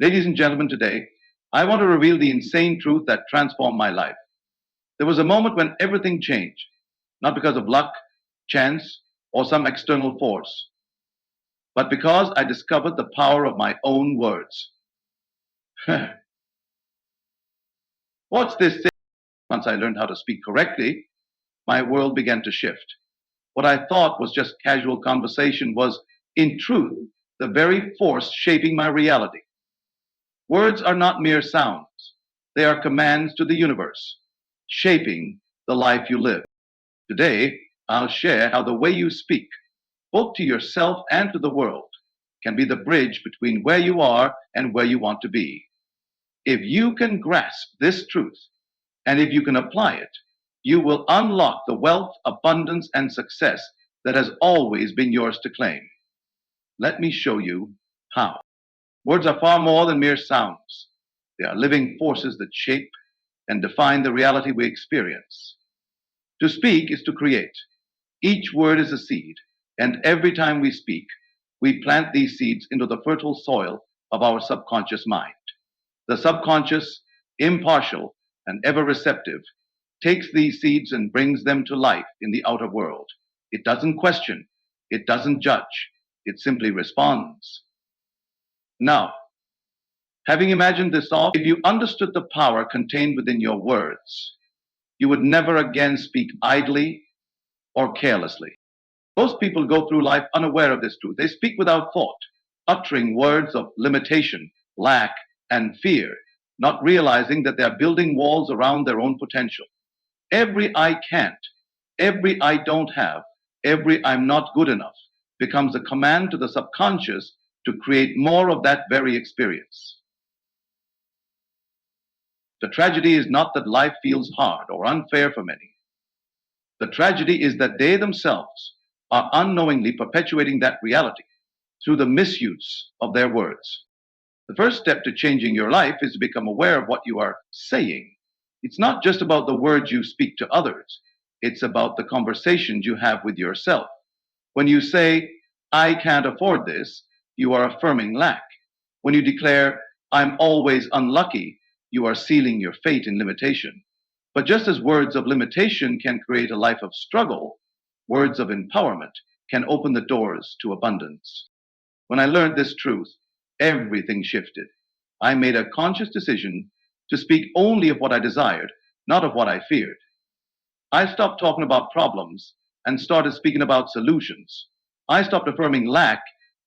Ladies and gentlemen, today, I want to reveal the insane truth that transformed my life. There was a moment when everything changed, not because of luck, chance, or some external force, but because I discovered the power of my own words. What's this thing? Once I learned how to speak correctly, my world began to shift. What I thought was just casual conversation was, in truth, the very force shaping my reality. Words are not mere sounds. They are commands to the universe, shaping the life you live. Today, I'll share how the way you speak, both to yourself and to the world, can be the bridge between where you are and where you want to be. If you can grasp this truth, and if you can apply it, you will unlock the wealth, abundance, and success that has always been yours to claim. Let me show you how. Words are far more than mere sounds. They are living forces that shape and define the reality we experience. To speak is to create. Each word is a seed, and every time we speak, we plant these seeds into the fertile soil of our subconscious mind. The subconscious, impartial, and ever receptive, takes these seeds and brings them to life in the outer world. It doesn't question, it doesn't judge, it simply responds. Now, having imagined this all, if you understood the power contained within your words, you would never again speak idly or carelessly. Most people go through life unaware of this truth. They speak without thought, uttering words of limitation, lack, and fear, not realizing that they are building walls around their own potential. Every I can't, every I don't have, every I'm not good enough becomes a command to the subconscious to create more of that very experience. The tragedy is not that life feels hard or unfair for many. The tragedy is that they themselves are unknowingly perpetuating that reality through the misuse of their words. The first step to changing your life is to become aware of what you are saying. It's not just about the words you speak to others. It's about the conversations you have with yourself. When you say, I can't afford this, you are affirming lack. When you declare, I'm always unlucky, you are sealing your fate in limitation. But just as words of limitation can create a life of struggle, words of empowerment can open the doors to abundance. When I learned this truth, everything shifted. I made a conscious decision to speak only of what I desired, not of what I feared. I stopped talking about problems and started speaking about solutions. I stopped affirming lack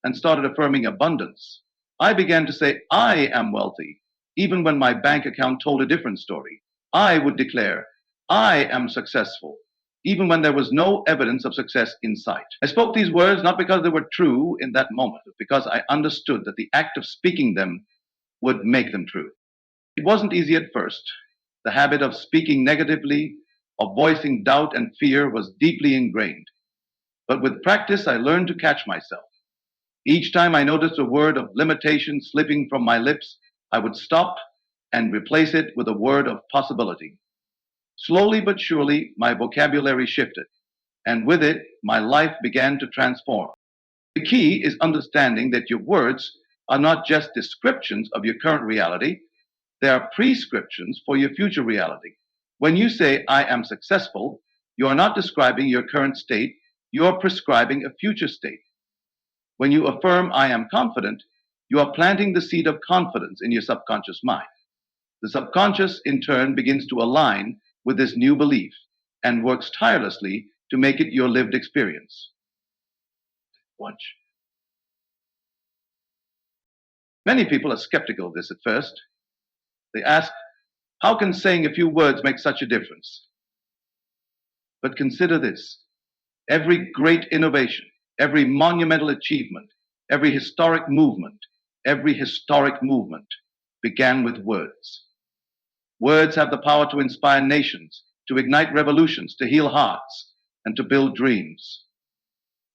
and started affirming abundance. I began to say, I am wealthy, even when my bank account told a different story. I would declare, I am successful, even when there was no evidence of success in sight. I spoke these words not because they were true in that moment, but because I understood that the act of speaking them would make them true. It wasn't easy at first. The habit of speaking negatively, of voicing doubt and fear was deeply ingrained. But with practice, I learned to catch myself. Each time I noticed a word of limitation slipping from my lips, I would stop and replace it with a word of possibility. Slowly but surely, my vocabulary shifted, and with it, my life began to transform. The key is understanding that your words are not just descriptions of your current reality, they are prescriptions for your future reality. When you say, I am successful, you are not describing your current state, you are prescribing a future state. When you affirm, I am confident, you are planting the seed of confidence in your subconscious mind. The subconscious, in turn, begins to align with this new belief and works tirelessly to make it your lived experience. Watch. Many people are skeptical of this at first. They ask, how can saying a few words make such a difference? But consider this. Every great innovation, every monumental achievement, every historic movement began with words. Words have the power to inspire nations, to ignite revolutions, to heal hearts, and to build dreams.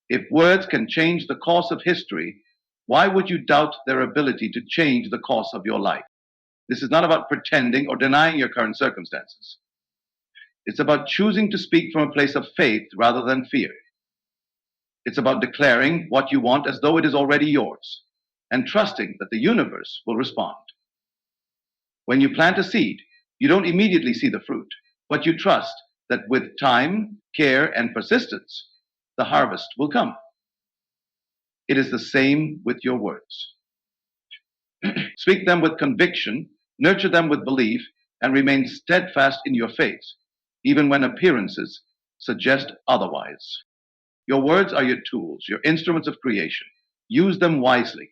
If words can change the course of history, why would you doubt their ability to change the course of your life? This is not about pretending or denying your current circumstances. It's about choosing to speak from a place of faith rather than fear. It's about declaring what you want as though it is already yours. and trusting that the universe will respond. When you plant a seed, you don't immediately see the fruit, but you trust that with time, care, and persistence, the harvest will come. It is the same with your words. Speak them with conviction, nurture them with belief, and remain steadfast in your faith, even when appearances suggest otherwise. Your words are your tools, your instruments of creation. Use them wisely.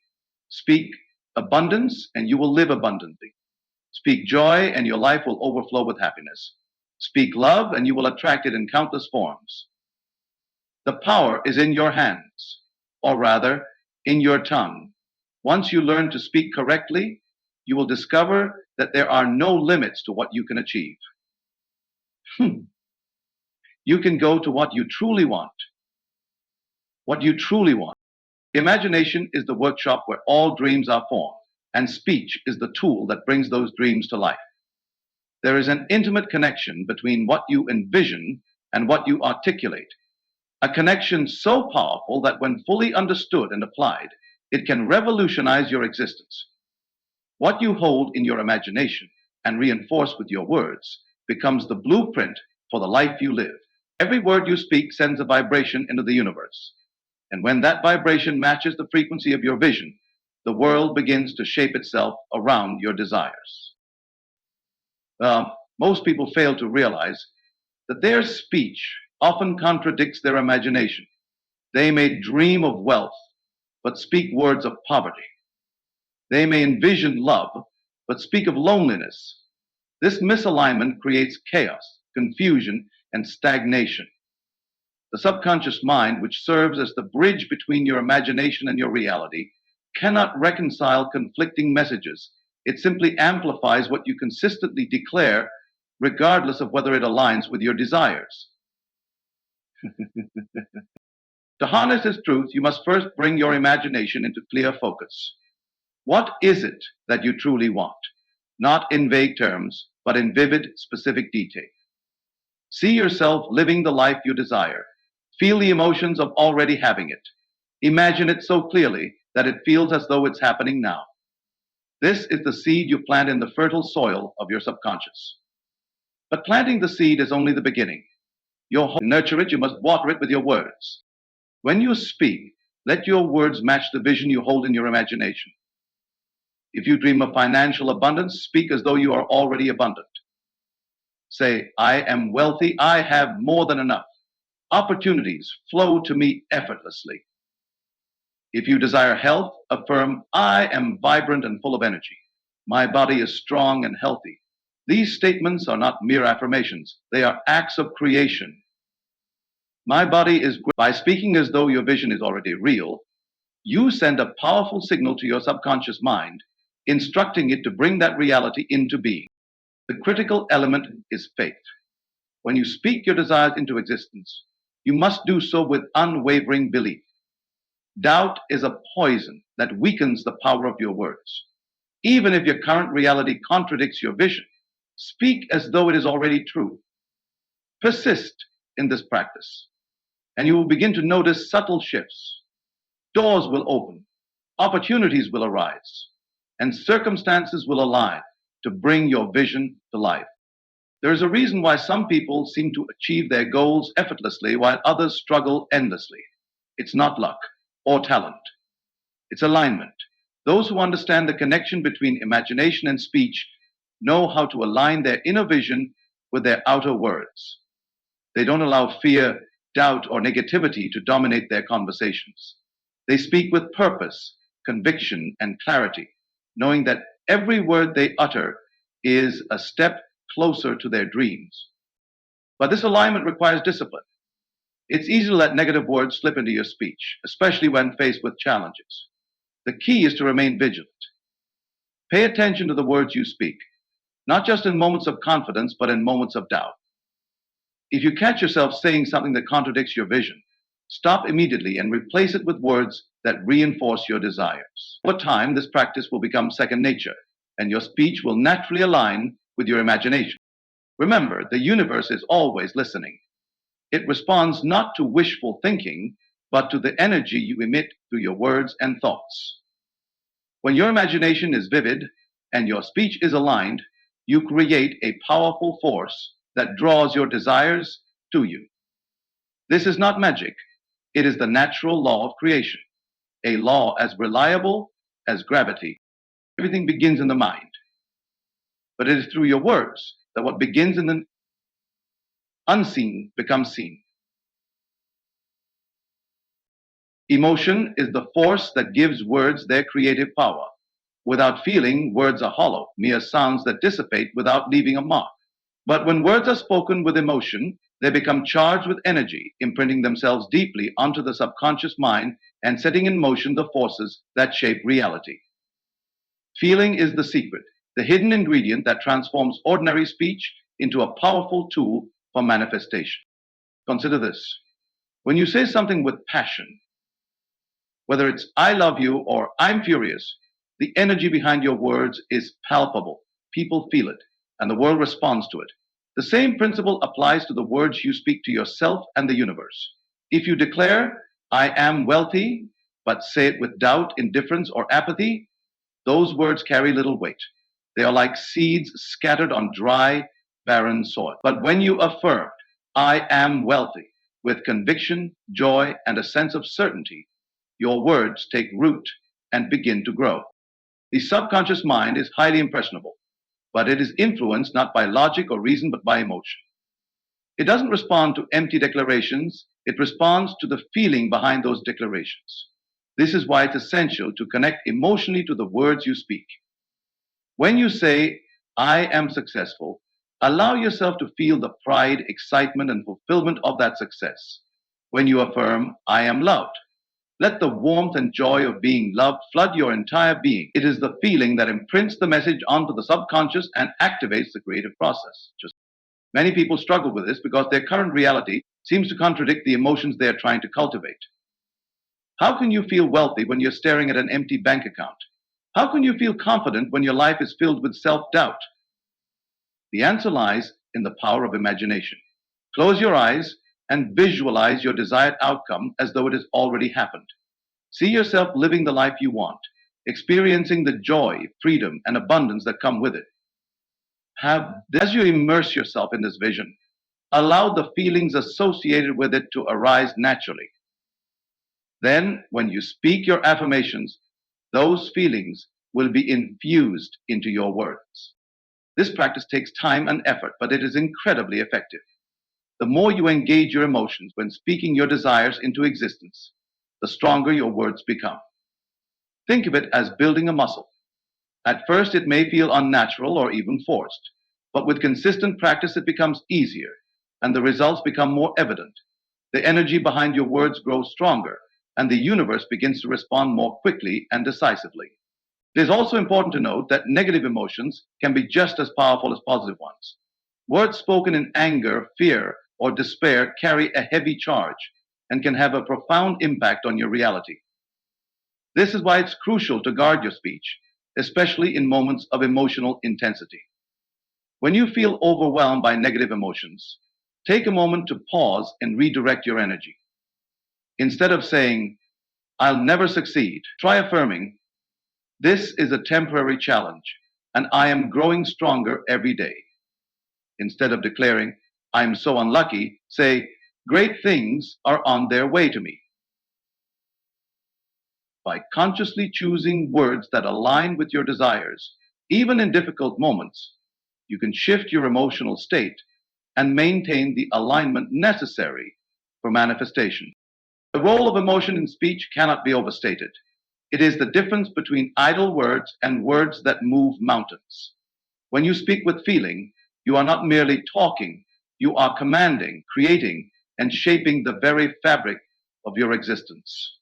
Speak abundance, and you will live abundantly. Speak joy, and your life will overflow with happiness. Speak love, and you will attract it in countless forms. The power is in your hands, or rather, in your tongue. Once you learn to speak correctly, you will discover that there are no limits to what you can achieve. You can go to what you truly want. What you truly want. Imagination is the workshop where all dreams are formed, and speech is the tool that brings those dreams to life. There is an intimate connection between what you envision and what you articulate. A connection so powerful that when fully understood and applied, it can revolutionize your existence. What you hold in your imagination and reinforce with your words becomes the blueprint for the life you live. Every word you speak sends a vibration into the universe. And when that vibration matches the frequency of your vision, the world begins to shape itself around your desires. Most people fail to realize that their speech often contradicts their imagination. They may dream of wealth, but speak words of poverty. They may envision love, but speak of loneliness. This misalignment creates chaos, confusion, and stagnation. The subconscious mind, which serves as the bridge between your imagination and your reality, cannot reconcile conflicting messages. It simply amplifies what you consistently declare, regardless of whether it aligns with your desires. To harness this truth, you must first bring your imagination into clear focus. What is it that you truly want? Not in vague terms, but in vivid, specific detail. See yourself living the life you desire. Feel the emotions of already having it. Imagine it so clearly that it feels as though it's happening now. This is the seed you plant in the fertile soil of your subconscious. But planting the seed is only the beginning. To nurture it, you must water it with your words. When you speak, let your words match the vision you hold in your imagination. If you dream of financial abundance, speak as though you are already abundant. Say, I am wealthy, I have more than enough. Opportunities flow to me effortlessly. If you desire health, affirm, I am vibrant and full of energy. My body is strong and healthy. These statements are not mere affirmations. They are acts of creation. My body is great. By speaking as though your vision is already real, you send a powerful signal to your subconscious mind, instructing it to bring that reality into being. The critical element is faith. When you speak your desires into existence, you must do so with unwavering belief. Doubt is a poison that weakens the power of your words. Even if your current reality contradicts your vision, speak as though it is already true. Persist in this practice, and you will begin to notice subtle shifts. Doors will open, opportunities will arise, and circumstances will align to bring your vision to life. There is a reason why some people seem to achieve their goals effortlessly while others struggle endlessly. It's not luck or talent. It's alignment. Those who understand the connection between imagination and speech know how to align their inner vision with their outer words. They don't allow fear, doubt, or negativity to dominate their conversations. They speak with purpose, conviction, and clarity, knowing that every word they utter is a step closer to their dreams. But this alignment requires discipline. It's easy to let negative words slip into your speech, especially when faced with challenges. The key is to remain vigilant. Pay attention to the words you speak, not just in moments of confidence, but in moments of doubt. If you catch yourself saying something that contradicts your vision, stop immediately and replace it with words that reinforce your desires. Over time, this practice will become second nature, and your speech will naturally align with your imagination. Remember, the universe is always listening. It responds not to wishful thinking, but to the energy you emit through your words and thoughts. When your imagination is vivid and your speech is aligned, you create a powerful force that draws your desires to you. This is not magic. It is the natural law of creation, a law as reliable as gravity. Everything begins in the mind, but it is through your words that what begins in the unseen becomes seen. Emotion is the force that gives words their creative power. Without feeling, words are hollow, mere sounds that dissipate without leaving a mark. But when words are spoken with emotion, they become charged with energy, imprinting themselves deeply onto the subconscious mind and setting in motion the forces that shape reality. Feeling is the secret, the hidden ingredient that transforms ordinary speech into a powerful tool for manifestation. Consider this. When you say something with passion, whether it's I love you or I'm furious, the energy behind your words is palpable. People feel it, and the world responds to it. The same principle applies to the words you speak to yourself and the universe. If you declare, I am wealthy, but say it with doubt, indifference, or apathy, those words carry little weight. They are like seeds scattered on dry, barren soil. But when you affirm, I am wealthy, with conviction, joy, and a sense of certainty, your words take root and begin to grow. The subconscious mind is highly impressionable, but it is influenced not by logic or reason, but by emotion. It doesn't respond to empty declarations, it responds to the feeling behind those declarations. This is why it's essential to connect emotionally to the words you speak. When you say, I am successful, allow yourself to feel the pride, excitement, and fulfillment of that success. When you affirm, I am loved, let the warmth and joy of being loved flood your entire being. It is the feeling that imprints the message onto the subconscious and activates the creative process. Many people struggle with this because their current reality seems to contradict the emotions they are trying to cultivate. How can you feel wealthy when you're staring at an empty bank account? How can you feel confident when your life is filled with self-doubt? The answer lies in the power of imagination. Close your eyes and visualize your desired outcome as though it has already happened. See yourself living the life you want, experiencing the joy, freedom, and abundance that come with it. As you immerse yourself in this vision, allow the feelings associated with it to arise naturally. Then, when you speak your affirmations, those feelings will be infused into your words. This practice takes time and effort, but it is incredibly effective. The more you engage your emotions when speaking your desires into existence, the stronger your words become. Think of it as building a muscle. At first, it may feel unnatural or even forced, but with consistent practice, it becomes easier, and the results become more evident. The energy behind your words grows stronger, and the universe begins to respond more quickly and decisively. It is also important to note that negative emotions can be just as powerful as positive ones. Words spoken in anger, fear, or despair carry a heavy charge and can have a profound impact on your reality. This is why it's crucial to guard your speech, especially in moments of emotional intensity. When you feel overwhelmed by negative emotions, take a moment to pause and redirect your energy. Instead of saying, I'll never succeed, try affirming, this is a temporary challenge, and I am growing stronger every day. Instead of declaring, I'm so unlucky, say, great things are on their way to me. By consciously choosing words that align with your desires, even in difficult moments, you can shift your emotional state and maintain the alignment necessary for manifestation. The role of emotion in speech cannot be overstated. It is the difference between idle words and words that move mountains. When you speak with feeling, you are not merely talking, you are commanding, creating, and shaping the very fabric of your existence.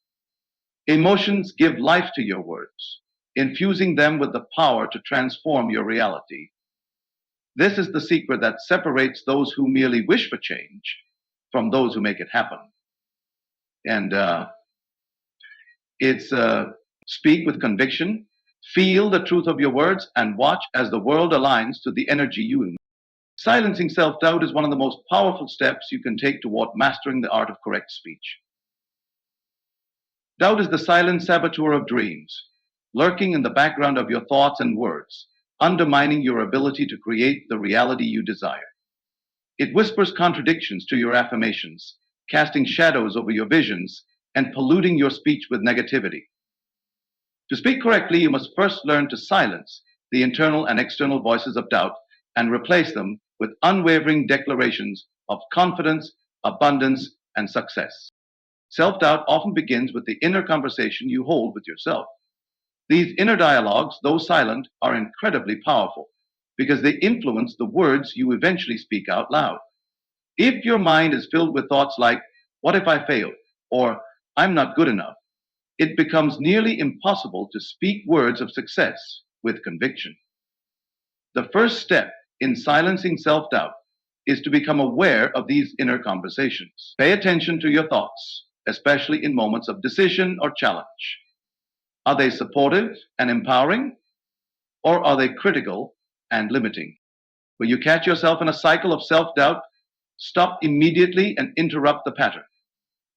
Emotions give life to your words, infusing them with the power to transform your reality. This is the secret that separates those who merely wish for change from those who make it happen. And it's speak with conviction, feel the truth of your words, and watch as the world aligns to the energy you emit. Silencing self-doubt is one of the most powerful steps you can take toward mastering the art of correct speech. Doubt is the silent saboteur of dreams. lurking in the background of your thoughts and words, undermining your ability to create the reality you desire. It whispers contradictions to your affirmations, casting shadows over your visions and polluting your speech with negativity. To speak correctly, you must first learn to silence the internal and external voices of doubt and replace them with unwavering declarations of confidence, abundance, and success. Self-doubt often begins with the inner conversation you hold with yourself. These inner dialogues, though silent, are incredibly powerful because they influence the words you eventually speak out loud. If your mind is filled with thoughts like, "What if I fail?" or "I'm not good enough?" it becomes nearly impossible to speak words of success with conviction. The first step in silencing self-doubt is to become aware of these inner conversations. Pay attention to your thoughts, especially in moments of decision or challenge. Are they supportive and empowering, or are they critical and limiting? When you catch yourself in a cycle of self-doubt, stop immediately and interrupt the pattern.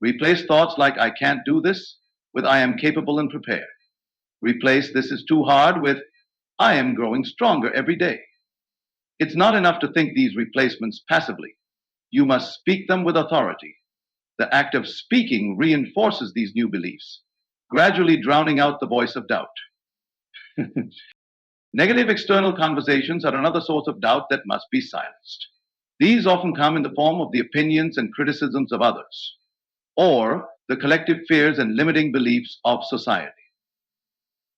Replace thoughts like "I can't do this" with "I am capable and prepared." Replace "this is too hard" with "I am growing stronger every day." It's not enough to think these replacements passively. You must speak them with authority. The act of speaking reinforces these new beliefs, gradually drowning out the voice of doubt. Negative external conversations are another source of doubt that must be silenced. These often come in the form of the opinions and criticisms of others, or the collective fears and limiting beliefs of society.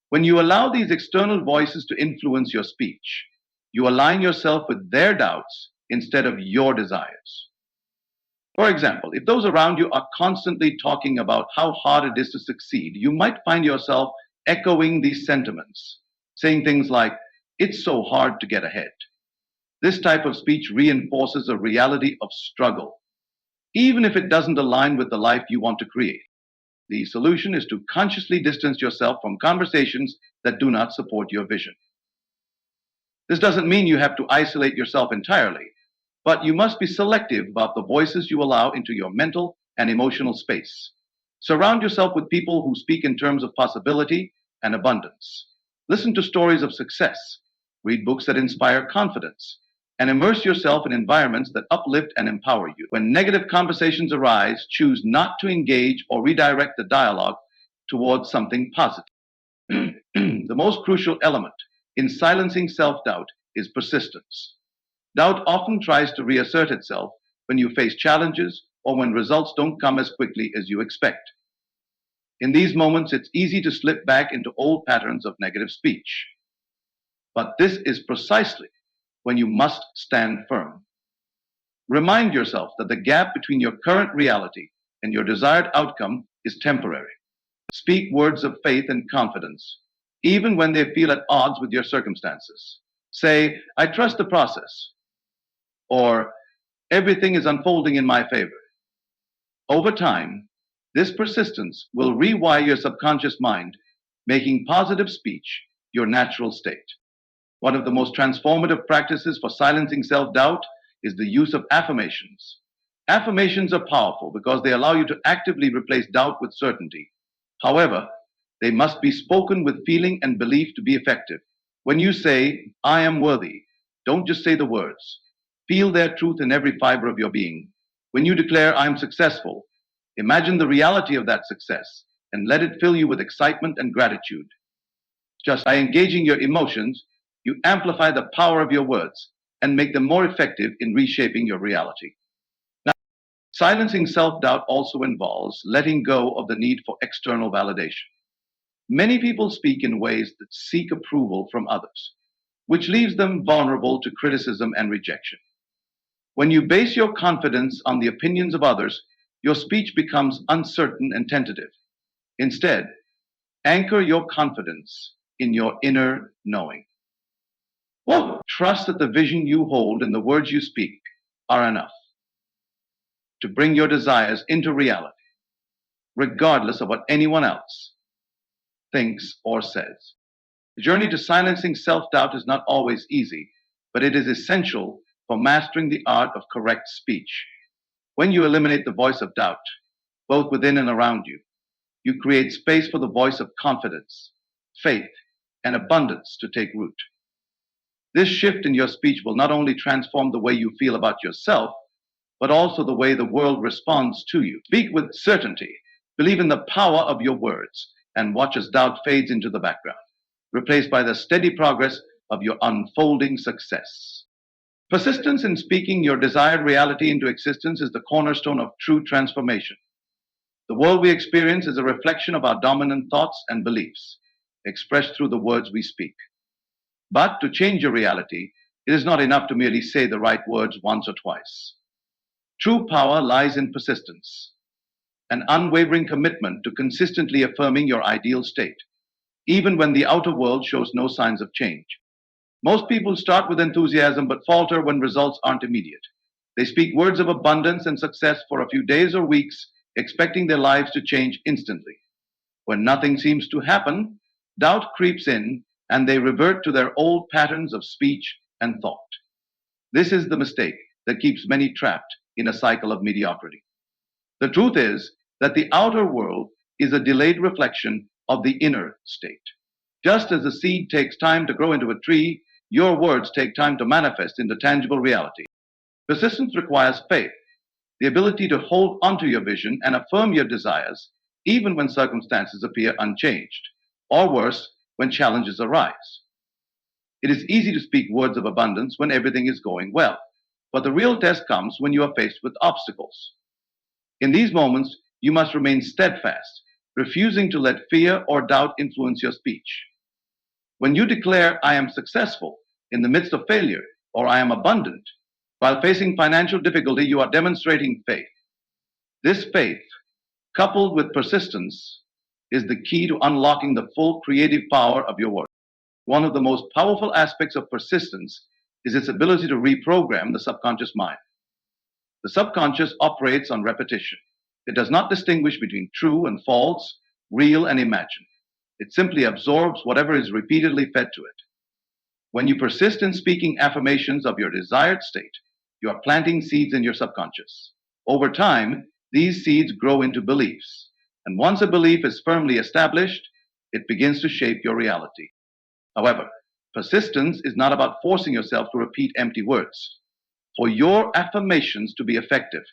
When you allow these external voices to influence your speech, you align yourself with their doubts instead of your desires. For example, if those around you are constantly talking about how hard it is to succeed, you might find yourself echoing these sentiments, saying things like, "It's so hard to get ahead." This type of speech reinforces a reality of struggle, even if it doesn't align with the life you want to create. The solution is to consciously distance yourself from conversations that do not support your vision. This doesn't mean you have to isolate yourself entirely, but you must be selective about the voices you allow into your mental and emotional space. Surround yourself with people who speak in terms of possibility and abundance. Listen to stories of success, read books that inspire confidence, and immerse yourself in environments that uplift and empower you. When negative conversations arise, choose not to engage or redirect the dialogue towards something positive. The most crucial element in silencing self-doubt is persistence. Doubt often tries to reassert itself when you face challenges or when results don't come as quickly as you expect. In these moments, it's easy to slip back into old patterns of negative speech. But this is precisely when you must stand firm. Remind yourself that the gap between your current reality and your desired outcome is temporary. Speak words of faith and confidence, even when they feel at odds with your circumstances. Say, "I trust the process," or "everything is unfolding in my favor." Over time, this persistence will rewire your subconscious mind, making positive speech your natural state. One of the most transformative practices for silencing self-doubt is the use of affirmations. Affirmations are powerful because they allow you to actively replace doubt with certainty. However, they must be spoken with feeling and belief to be effective. When you say, "I am worthy," don't just say the words. Feel their truth in every fiber of your being. When you declare, "I'm successful," imagine the reality of that success and let it fill you with excitement and gratitude. Just by engaging your emotions, you amplify the power of your words and make them more effective in reshaping your reality. Now, silencing self-doubt also involves letting go of the need for external validation. Many people speak in ways that seek approval from others, which leaves them vulnerable to criticism and rejection. When you base your confidence on the opinions of others, your speech becomes uncertain and tentative. Instead, anchor your confidence in your inner knowing. Trust that the vision you hold and the words you speak are enough to bring your desires into reality, regardless of what anyone else thinks or says. The journey to silencing self-doubt is not always easy, but it is essential for mastering the art of correct speech. When you eliminate the voice of doubt, both within and around you, you create space for the voice of confidence, faith, and abundance to take root. This shift in your speech will not only transform the way you feel about yourself, but also the way the world responds to you. Speak with certainty, believe in the power of your words, and watch as doubt fades into the background, replaced by the steady progress of your unfolding success. Persistence in speaking your desired reality into existence is the cornerstone of true transformation. The world we experience is a reflection of our dominant thoughts and beliefs, expressed through the words we speak. But to change your reality, it is not enough to merely say the right words once or twice. True power lies in persistence, an unwavering commitment to consistently affirming your ideal state, even when the outer world shows no signs of change. Most people start with enthusiasm but falter when results aren't immediate. They speak words of abundance and success for a few days or weeks, expecting their lives to change instantly. When nothing seems to happen, doubt creeps in and they revert to their old patterns of speech and thought. This is the mistake that keeps many trapped in a cycle of mediocrity. The truth is that the outer world is a delayed reflection of the inner state. Just as a seed takes time to grow into a tree, your words take time to manifest into tangible reality. Persistence requires faith, the ability to hold onto your vision and affirm your desires, even when circumstances appear unchanged, or worse, when challenges arise. It is easy to speak words of abundance when everything is going well, but the real test comes when you are faced with obstacles. In these moments, you must remain steadfast, refusing to let fear or doubt influence your speech. When you declare, "I am successful" in the midst of failure, or "I am abundant," while facing financial difficulty, you are demonstrating faith. This faith, coupled with persistence, is the key to unlocking the full creative power of your work. One of the most powerful aspects of persistence is its ability to reprogram the subconscious mind. The subconscious operates on repetition. It does not distinguish between true and false, real and imagined. It simply absorbs whatever is repeatedly fed to it. When you persist in speaking affirmations of your desired state, you are planting seeds in your subconscious. Over time, these seeds grow into beliefs. And once a belief is firmly established, it begins to shape your reality. However, persistence is not about forcing yourself to repeat empty words. For your affirmations to be effective,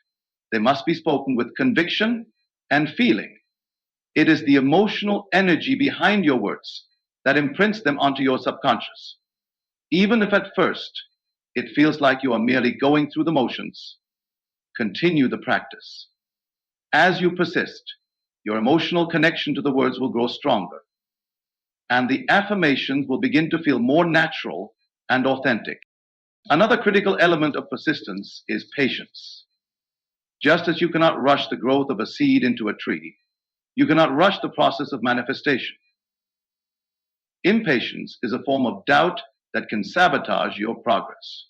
they must be spoken with conviction and feeling. It is the emotional energy behind your words that imprints them onto your subconscious. Even if at first it feels like you are merely going through the motions, continue the practice. As you persist, your emotional connection to the words will grow stronger, and the affirmations will begin to feel more natural and authentic. Another critical element of persistence is patience. Just as you cannot rush the growth of a seed into a tree, you cannot rush the process of manifestation. Impatience is a form of doubt that can sabotage your progress.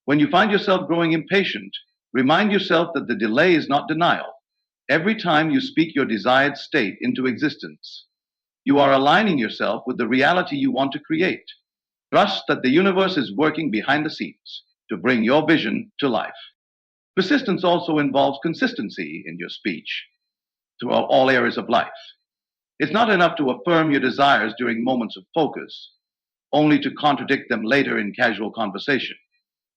When you find yourself growing impatient, remind yourself that the delay is not denial. Every time you speak your desired state into existence, you are aligning yourself with the reality you want to create. Trust that the universe is working behind the scenes to bring your vision to life. Persistence also involves consistency in your speech throughout all areas of life. It's not enough to affirm your desires during moments of focus, only to contradict them later in casual conversation.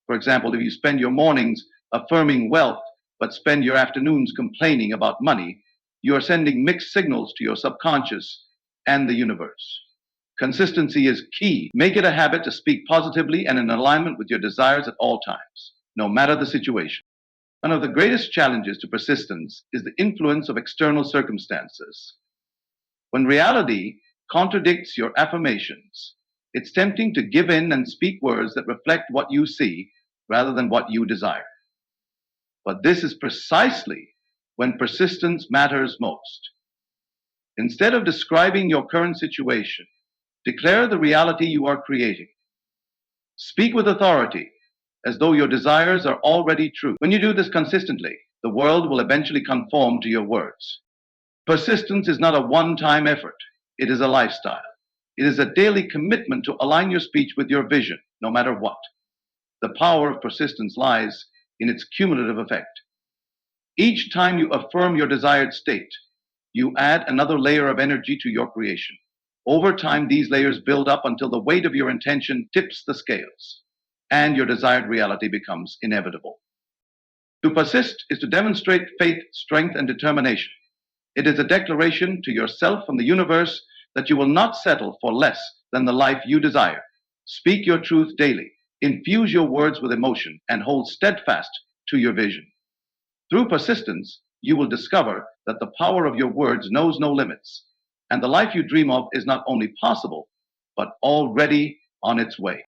For example, if you spend your mornings affirming wealth but spend your afternoons complaining about money, you are sending mixed signals to your subconscious and the universe. Consistency is key. Make it a habit to speak positively and in alignment with your desires at all times, no matter the situation. One of the greatest challenges to persistence is the influence of external circumstances. When reality contradicts your affirmations, it's tempting to give in and speak words that reflect what you see rather than what you desire. But this is precisely when persistence matters most. Instead of describing your current situation, declare the reality you are creating. Speak with authority, as though your desires are already true. When you do this consistently, the world will eventually conform to your words. Persistence is not a one-time effort. It is a lifestyle. It is a daily commitment to align your speech with your vision, no matter what. The power of persistence lies in its cumulative effect. Each time you affirm your desired state, you add another layer of energy to your creation. Over time, these layers build up until the weight of your intention tips the scales and your desired reality becomes inevitable. To persist is to demonstrate faith, strength, and determination. It is a declaration to yourself and the universe that you will not settle for less than the life you desire. Speak your truth daily, infuse your words with emotion, and hold steadfast to your vision. Through persistence, you will discover that the power of your words knows no limits, and the life you dream of is not only possible, but already on its way.